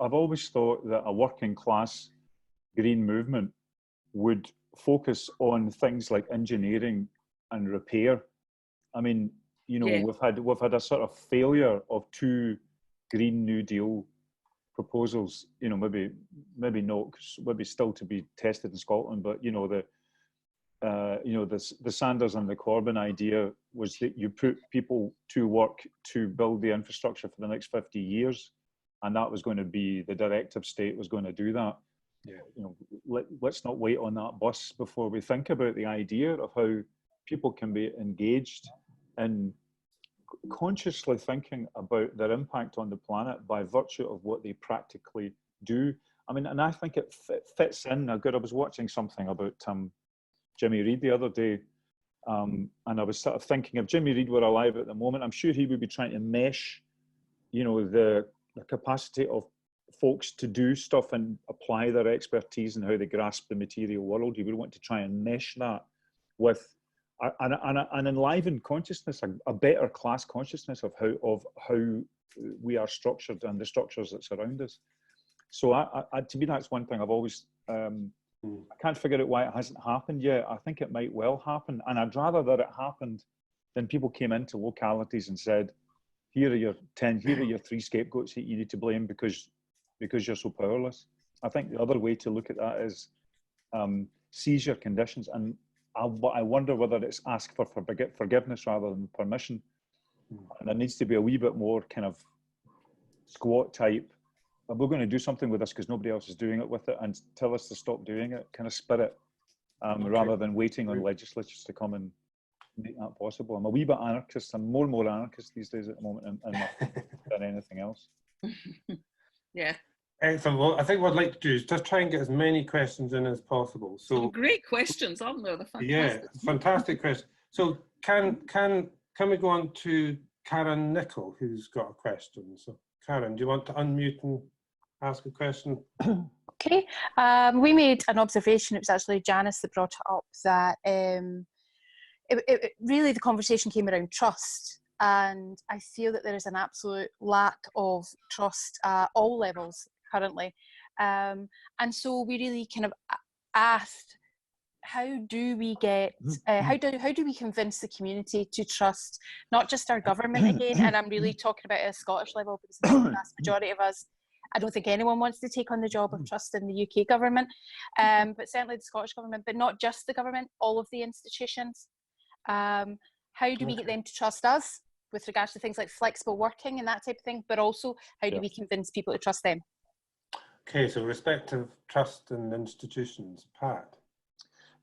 I've always thought that a working class green movement would focus on things like engineering and repair. I mean, you know, we've had a sort of failure of 2 Green New Deal proposals. You know, maybe not, maybe still to be tested in Scotland. But you know, the Sanders and the Corbyn idea was that you put people to work to build the infrastructure for the next 50 years, and that was going to be the directive state was going to do that. Yeah. You know, let's not wait on that bus before we think about the idea of how people can be engaged in consciously thinking about their impact on the planet by virtue of what they practically do. I mean, and I think it fits in. I was watching something about Jimmy Reid the other day, and I was sort of thinking, if Jimmy Reid were alive at the moment, I'm sure he would be trying to mesh, you know, the capacity of folks to do stuff and apply their expertise and how they grasp the material world. He would want to try and mesh that with an enlivened consciousness, a better class consciousness of how we are structured and the structures that surround us. So to me, that's one thing I've always, I can't figure out why it hasn't happened yet. I think it might well happen. And I'd rather that it happened than people came into localities and said, here are your 3 scapegoats that you need to blame because you're so powerless. I think the other way to look at that is seize your conditions. And I wonder whether it's ask for forgiveness rather than permission. And there needs to be a wee bit more kind of squat type, we're going to do something with this because nobody else is doing it with it, and tell us to stop doing it kind of spirit, rather than waiting on legislatures to come and make that possible. I'm a wee bit anarchist. I'm more and more anarchist these days at the moment than anything else. Yeah. Excellent. Well, I think what I'd like to do is just try and get as many questions in as possible. So some great questions, aren't there? They're fantastic. Yeah, fantastic questions. So can we go on to Karen Nichol, who's got a question? So Karen, do you want to unmute and ask a question? Okay. We made an observation. It was actually Janice that brought it up, that really the conversation came around trust. And I feel that there is an absolute lack of trust at all levels currently. And so we really kind of asked, how do we get, how do we convince the community to trust not just our government again? And I'm really talking about at a Scottish level, because the vast majority of us, I don't think anyone wants to take on the job of trusting the UK government, but certainly the Scottish government, but not just the government, all of the institutions. How do we get them to trust us with regards to things like flexible working and that type of thing, but also how do we convince people to trust them? Okay, so respective trust in institutions. Pat?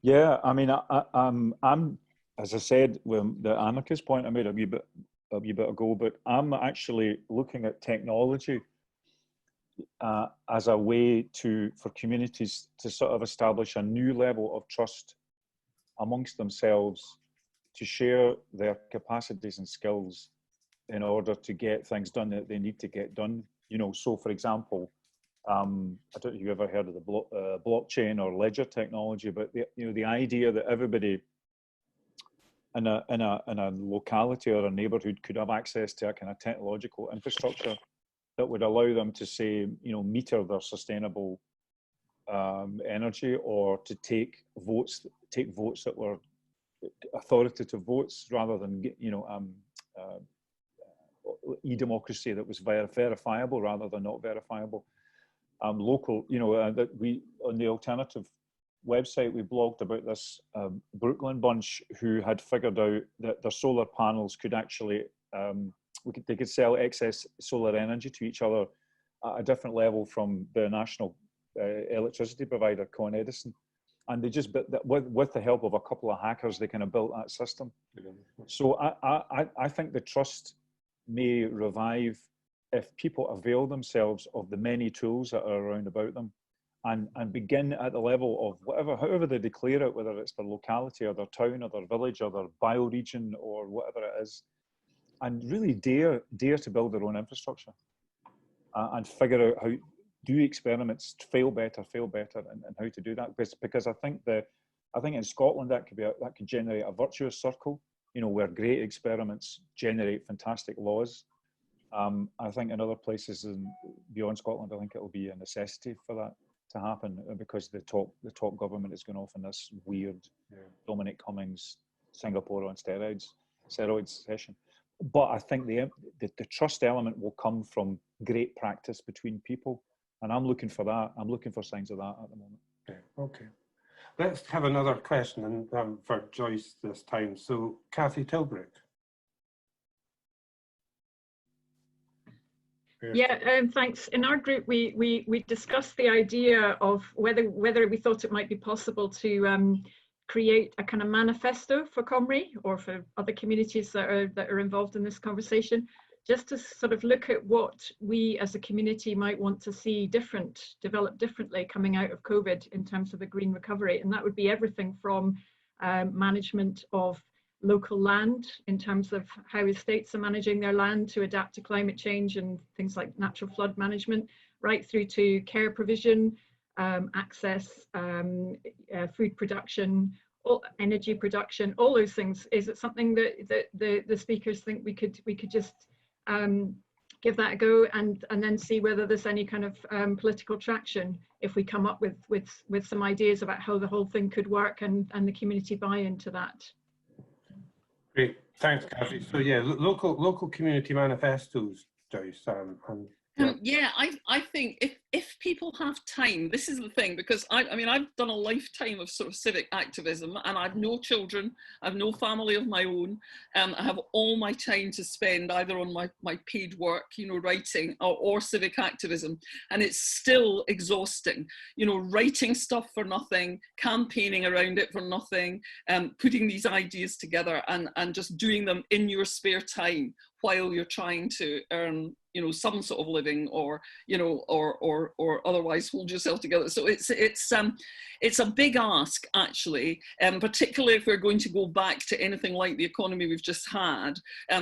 Yeah, I mean, I'm, as I said, well, the anarchist point I made a wee bit ago, but I'm actually looking at technology as a way for communities to sort of establish a new level of trust amongst themselves, to share their capacities and skills in order to get things done that they need to get done. You know, so for example, I don't know if you've ever heard of the blockchain or ledger technology, but the idea that everybody in a locality or a neighbourhood could have access to a kind of technological infrastructure that would allow them to say, meter their sustainable energy, or to take votes that were authoritative votes rather than e-democracy that was verifiable rather than not verifiable. Local, that we on the alternative website we blogged about this Brooklyn bunch who had figured out that their solar panels could actually they could sell excess solar energy to each other at a different level from the national electricity provider, Con Edison. And they just, with the help of a couple of hackers, they kind of built that system. So I think the trust may revive if people avail themselves of the many tools that are around about them, and begin at the level of however they declare it, whether it's their locality or their town or their village or their bioregion or whatever it is, and really dare to build their own infrastructure and figure out how do experiments fail better, and how to do that. Because I think in Scotland that could generate a virtuous circle, where great experiments generate fantastic laws, I think in other places beyond Scotland, I think it will be a necessity for that to happen, because the top government is going off in this weird Dominic Cummings Singapore on steroids session. But I think the trust element will come from great practice between people, and I'm looking for that. I'm looking for signs of that at the moment. Okay. Let's have another question, and for Joyce this time. So, Kathy Tilbrook. Yeah, thanks. In our group, we discussed the idea of whether we thought it might be possible to create a kind of manifesto for Comrie or for other communities that are involved in this conversation, just to sort of look at what we as a community might want to see develop differently coming out of COVID in terms of a green recovery. And that would be everything from management of local land in terms of how estates are managing their land to adapt to climate change and things like natural flood management, right through to care provision, access, food production, energy production, all those things. Is it something that the speakers think we could just give that a go and then see whether there's any kind of political traction if we come up with some ideas about how the whole thing could work and the community buy into that? Great, thanks, Kathy. So yeah, local community manifestos, Joyce. Yeah, I think if people have time, this is the thing, because I mean, I've done a lifetime of sort of civic activism, and I've no children, I've no family of my own, I have all my time to spend either on my paid work, you know, writing or civic activism, and it's still exhausting, you know, writing stuff for nothing, campaigning around it for nothing, putting these ideas together and just doing them in your spare time while you're trying to earn, you know, some sort of living, or, you know, or otherwise hold yourself together. So it's a big ask, actually, particularly if we're going to go back to anything like the economy we've just had,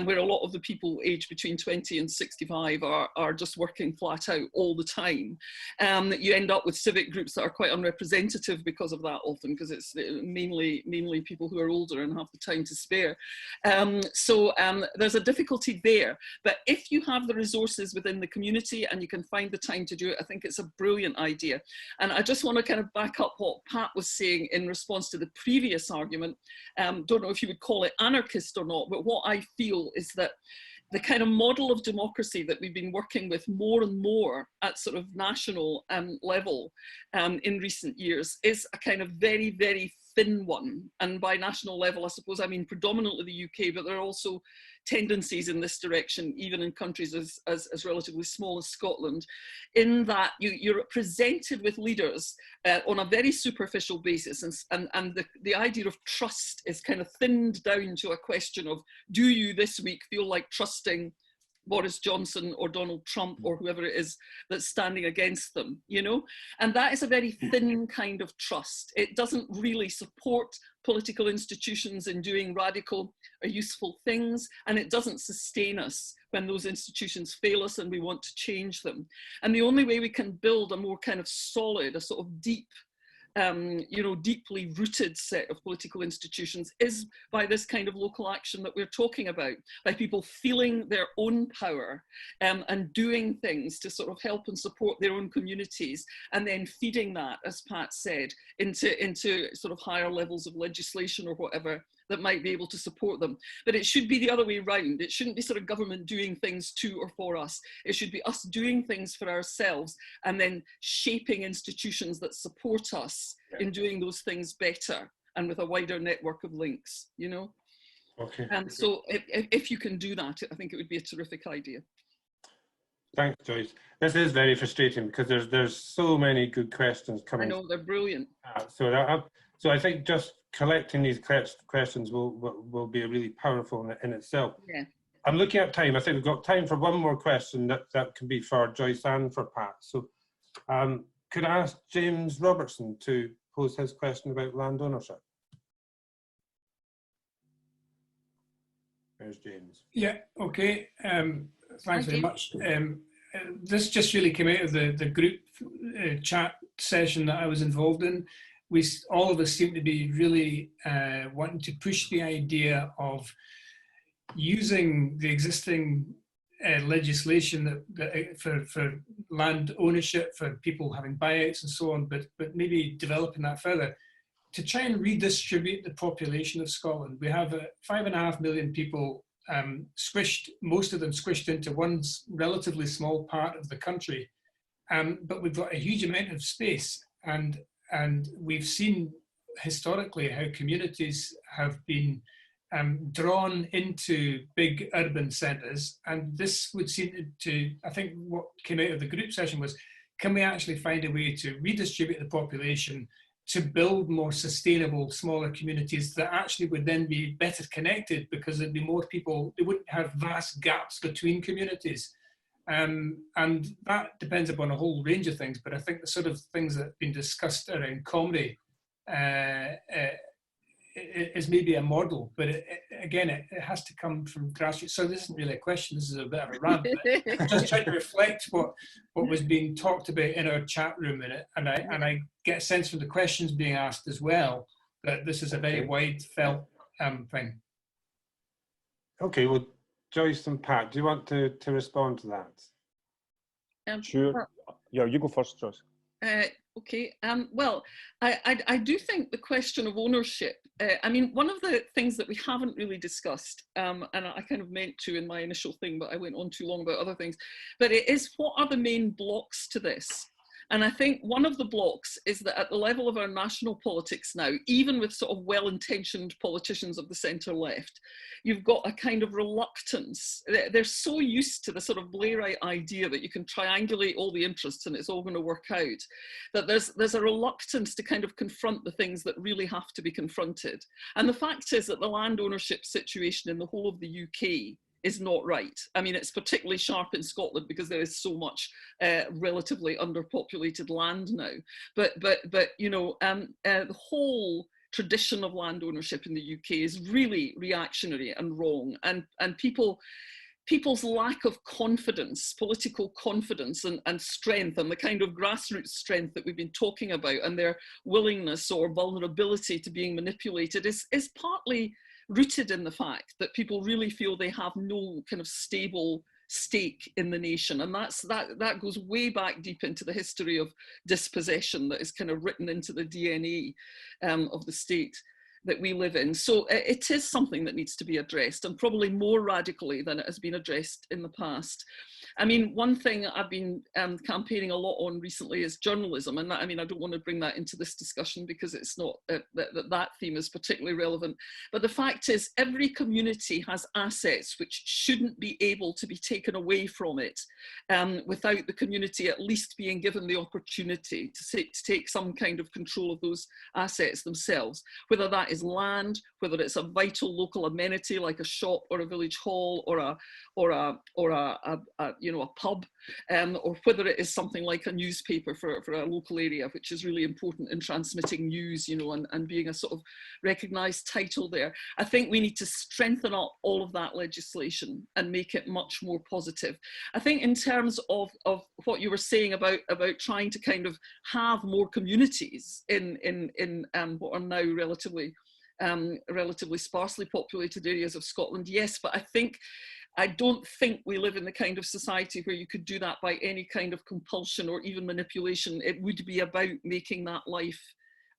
where a lot of the people aged between 20 and 65 are just working flat out all the time. You end up with civic groups that are quite unrepresentative because of that often, because it's mainly people who are older and have the time to spare. So there's a difficulty there. But if you have the resources within the community and you can find the time to do it, I think it's a brilliant idea. And I just want to kind of back up what Pat was saying in response to the previous argument. Don't know if you would call it anarchist or not, but what I feel is that the kind of model of democracy that we've been working with more and more at sort of national level in recent years is a kind of very, very thin one. And by national level, I suppose I mean predominantly the UK, but there are also tendencies in this direction, even in countries as relatively small as Scotland, in that you're presented with leaders on a very superficial basis, and the idea of trust is kind of thinned down to a question of, do you this week feel like trusting Boris Johnson or Donald Trump or whoever it is that's standing against them, you know? And that is a very thin kind of trust. It doesn't really support political institutions in doing radical or useful things, and it doesn't sustain us when those institutions fail us and we want to change them. And the only way we can build a more kind of solid, a sort of deep, you know, deeply rooted set of political institutions is by this kind of local action that we're talking about, by people feeling their own power and doing things to sort of help and support their own communities, and then feeding that, as Pat said, into sort of higher levels of legislation or whatever that might be able to support them. But it should be the other way around. It shouldn't be sort of government doing things to or for us. It should be us doing things for ourselves and then shaping institutions that support us in doing those things better and with a wider network of links, you know? Okay. And so if you can do that, I think it would be a terrific idea. Thanks, Joyce. This is very frustrating because there's so many good questions coming. I know, they're brilliant. So I think just collecting these questions will be really powerful in itself. Yeah. I'm looking at time. I think we've got time for one more question that can be for Joyce and for Pat. So could I ask James Robertson to pose his question about land ownership? There's James. Yeah, okay. Thanks very much. This just really came out of the group chat session that I was involved in. All of us seem to be really wanting to push the idea of using the existing legislation for land ownership, for people having buyouts and so on, but maybe developing that further to try and redistribute the population of Scotland. We have 5.5 million people squished, most of them squished into one relatively small part of the country, but we've got a huge amount of space, and we've seen historically how communities have been drawn into big urban centres, and this would seem to, I think what came out of the group session was, can we actually find a way to redistribute the population to build more sustainable, smaller communities that actually would then be better connected, because there'd be more people, they wouldn't have vast gaps between communities. And that depends upon a whole range of things, but I think the sort of things that have been discussed around Comrie is maybe a model, but again, it has to come from grassroots. So this isn't really a question, this is a bit of a rant, but just trying to reflect what was being talked about in our chat room, and I get a sense from the questions being asked as well that this is a very wide felt thing. Okay, well, Joyce and Pat, do you want to respond to that? Sure. Yeah, you go first, Joyce. Okay, well, I do think the question of ownership, I mean, one of the things that we haven't really discussed, and I kind of meant to in my initial thing, but I went on too long about other things, but it is, what are the main blocks to this? And I think one of the blocks is that at the level of our national politics now, even with sort of well-intentioned politicians of the centre left, you've got a kind of reluctance. They're so used to the sort of Blairite idea that you can triangulate all the interests and it's all going to work out, that there's a reluctance to kind of confront the things that really have to be confronted. And the fact is that the land ownership situation in the whole of the UK is not right. I mean, it's particularly sharp in Scotland because there is so much relatively underpopulated land now. But you know, the whole tradition of land ownership in the UK is really reactionary and wrong, and people's lack of confidence, political confidence and strength, and the kind of grassroots strength that we've been talking about, and their willingness or vulnerability to being manipulated is partly rooted in the fact that people really feel they have no kind of stable stake in the nation. And that goes way back deep into the history of dispossession that is kind of written into the DNA of the state that we live in. So it is something that needs to be addressed, and probably more radically than it has been addressed in the past. I mean, one thing I've been campaigning a lot on recently is journalism, and that, I mean, I don't want to bring that into this discussion because it's not that theme is particularly relevant. But the fact is, every community has assets which shouldn't be able to be taken away from it without the community at least being given the opportunity to take some kind of control of those assets themselves, whether that is land, whether it's a vital local amenity like a shop or a village hall or a you know, a pub, or whether it is something like a newspaper for a local area, which is really important in transmitting news, you know, and being a sort of recognised title there. I think we need to strengthen up all of that legislation and make it much more positive. I think in terms of what you were saying about trying to kind of have more communities in what are now relatively sparsely populated areas of Scotland, yes, but I don't think we live in the kind of society where you could do that by any kind of compulsion or even manipulation. It would be about making that life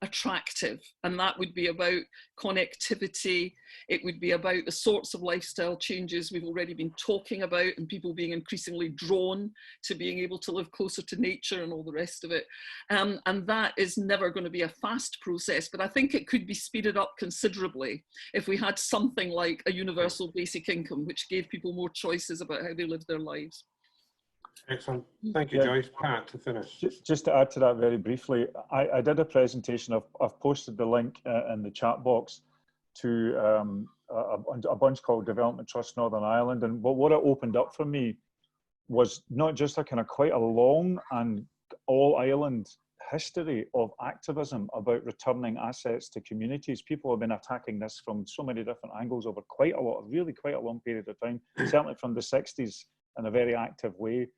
attractive, and that would be about connectivity. It would be about the sorts of lifestyle changes we've already been talking about, and people being increasingly drawn to being able to live closer to nature and all the rest of it. And that is never going to be a fast process, but I think it could be speeded up considerably if we had something like a universal basic income, which gave people more choices about how they live their lives. Excellent. Thank you, Joyce. Pat, to finish. Just to add to that very briefly, I did a presentation. I've posted the link in the chat box to a bunch called Development Trust Northern Ireland. And what it opened up for me was not just a kind of quite a long and all Ireland history of activism about returning assets to communities. People have been attacking this from so many different angles over quite a long period of time, certainly from the 60s in a very active way.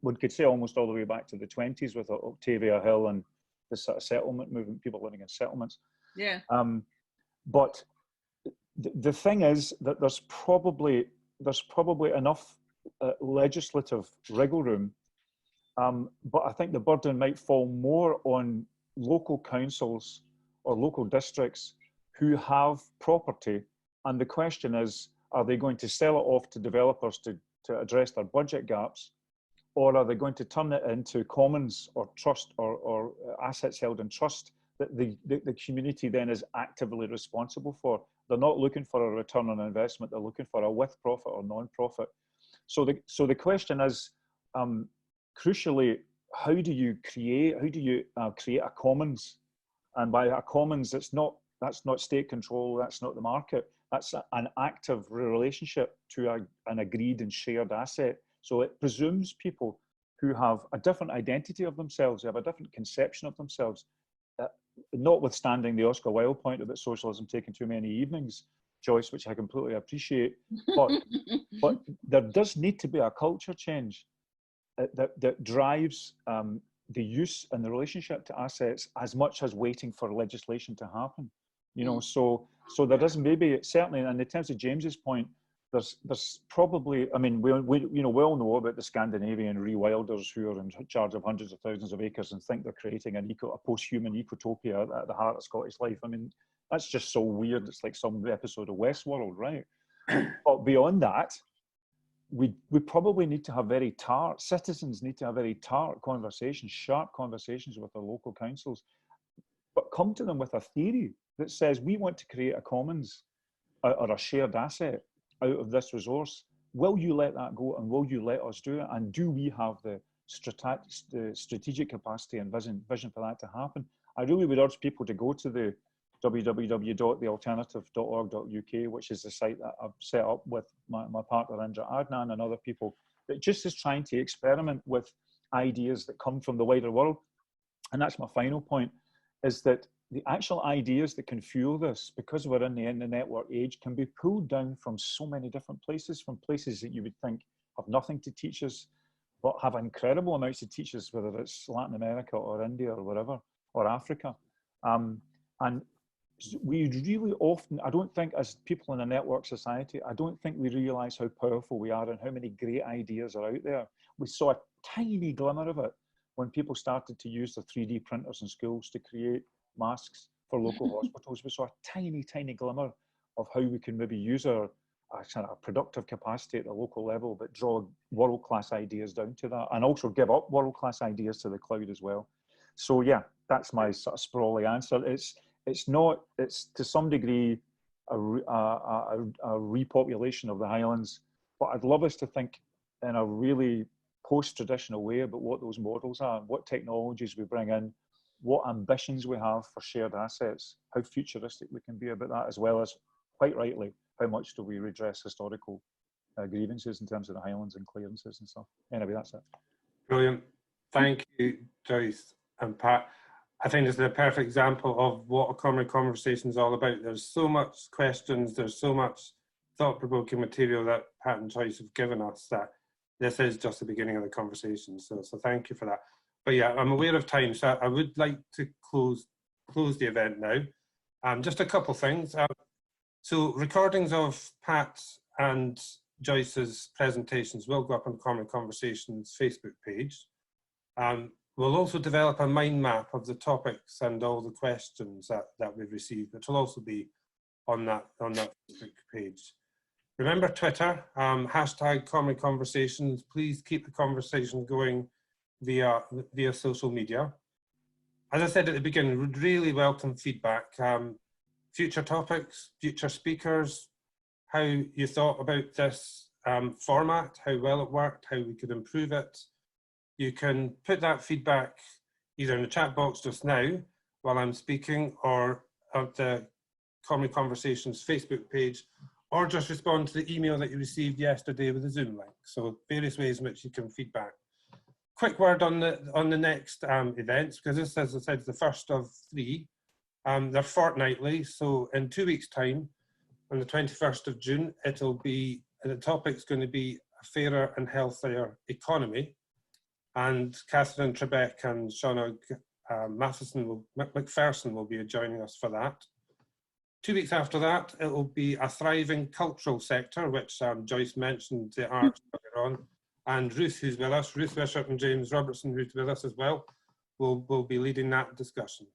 One could say almost all the way back to the 20s with Octavia Hill and the sort of settlement movement, people living in settlements. Yeah. But the thing is that there's probably enough legislative wriggle room, but I think the burden might fall more on local councils or local districts who have property. And the question is, are they going to sell it off to developers to address their budget gaps? Or are they going to turn it into commons or trust or assets held in trust that the community then is actively responsible for? They're not looking for a return on investment, they're looking for a with profit or non-profit. So the question is, crucially, how do you create a commons? And by a commons, that's not state control, that's not the market, that's an active relationship to an agreed and shared asset. So it presumes people who have a different identity of themselves, who have a different conception of themselves, notwithstanding the Oscar Wilde point about socialism taking too many evenings, Joyce, which I completely appreciate, but there does need to be a culture change that drives the use and the relationship to assets as much as waiting for legislation to happen. You know, so there does maybe, certainly, and in terms of James's point, there's probably, I mean, we all know about the Scandinavian rewilders who are in charge of hundreds of thousands of acres and think they're creating a post-human ecotopia at the heart of Scottish life. I mean, that's just so weird. It's like some episode of Westworld, right? But beyond that, we probably need to have citizens need to have very tart conversations, sharp conversations with their local councils, but come to them with a theory that says we want to create a commons or a shared asset out of this resource. Will you let that go, and will you let us do it? And do we have the strategic capacity and vision for that to happen? I really would urge people to go to the www.thealternative.org.uk, which is the site that I've set up with my partner Indra Adnan and other people, that just is trying to experiment with ideas that come from the wider world. And that's my final point, is that the actual ideas that can fuel this, because we're in the network age, can be pulled down from so many different places, from places that you would think have nothing to teach us, but have incredible amounts to teach us, whether it's Latin America or India or wherever, or Africa. And we really often, I don't think, as people in a network society, I don't think we realize how powerful we are and how many great ideas are out there. We saw a tiny glimmer of it when people started to use the 3D printers in schools to create masks for local hospitals. We saw a tiny, tiny glimmer of how we can maybe use our kind of productive capacity at the local level, but draw world-class ideas down to that, and also give up world-class ideas to the cloud as well. So yeah, that's my sort of sprawly answer. It's to some degree a repopulation of the Highlands, but I'd love us to think in a really post-traditional way about what those models are, what technologies we bring in, what ambitions we have for shared assets, how futuristic we can be about that, as well as, quite rightly, how much do we redress historical grievances in terms of the Highlands and clearances and stuff. Anyway, that's it. Brilliant. Thank you, Joyce and Pat. I think this is a perfect example of what a Comrie Conversation is all about. There's so much questions, there's so much thought-provoking material that Pat and Joyce have given us that this is just the beginning of the conversation. So thank you for that. But yeah, I'm aware of time, so I would like to close the event now. Just a couple things. So recordings of Pat's and Joyce's presentations will go up on the Comrie Conversations Facebook page. We'll also develop a mind map of the topics and all the questions that we've received, which will also be on that Facebook page. Remember Twitter, hashtag Comrie Conversations. Please keep the conversation going via social media. As I said at the beginning, we'd really welcome feedback. Future topics, future speakers, how you thought about this format, how well it worked, how we could improve it. You can put that feedback either in the chat box just now while I'm speaking, or at the Comrie Conversations Facebook page, or just respond to the email that you received yesterday with the Zoom link. So various ways in which you can feedback. Quick word on the next events, because this, as I said, is the first of 3. They're fortnightly, so in 2 weeks' time, on the 21st of June, the topic's going to be a fairer and healthier economy. And Catherine Trebeck and Shauna McPherson will be joining us for that. 2 weeks after that, it will be a thriving cultural sector, which Joyce mentioned the arts earlier on. And Ruth, who's with us, Ruth Bishop and James Robertson, who's with us as well, will be leading that discussion.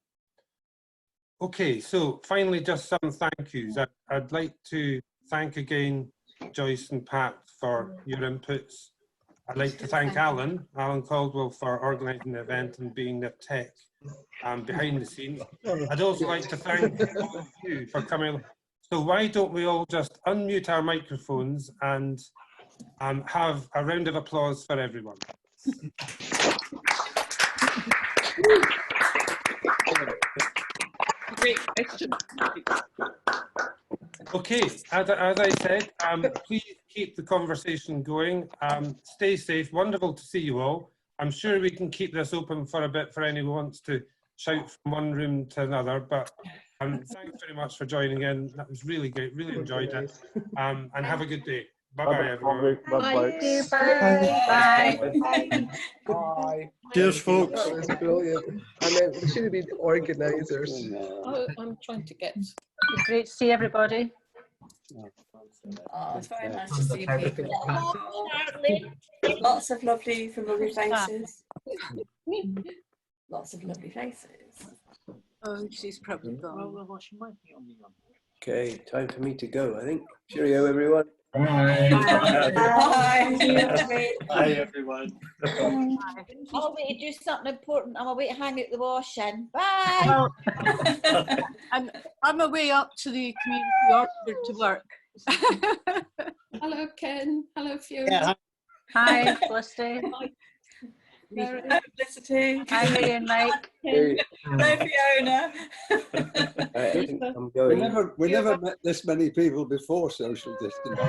Okay, so finally, just some thank yous. I'd like to thank again Joyce and Pat for your inputs. I'd like to thank Alan Caldwell, for organising the event and being the tech behind the scenes. I'd also like to thank all of you for coming. So why don't we all just unmute our microphones and have a round of applause for everyone. Great question. Okay, as I said, please keep the conversation going. Stay safe. Wonderful to see you all. I'm sure we can keep this open for a bit for anyone who wants to shout from one room to another. But thanks very much for joining in. That was really great. Really enjoyed it. And have a good day. Bye-bye, everyone. Bye-bye. Bye. Bye. Cheers, folks. That was brilliant. And we should have been organisers. Oh, I'm trying to get. Great to see everybody. Oh, it's very nice to see people. Lots of lovely faces. Lots of lovely faces. Oh, she's probably gone. Okay, time for me to go, I think. Cheerio, everyone. Bye. Bye, everyone. I'm away to do something important. I'm away to hang out the washing. Bye. I'm away up to the community orchard to work. Hello, Ken. Hello, Fiona. Yeah. Hi, Felicity. Felicity. Hi, Lee and Mike. Hey. Hello, Fiona. I think I'm going. We never met this many people before social distancing.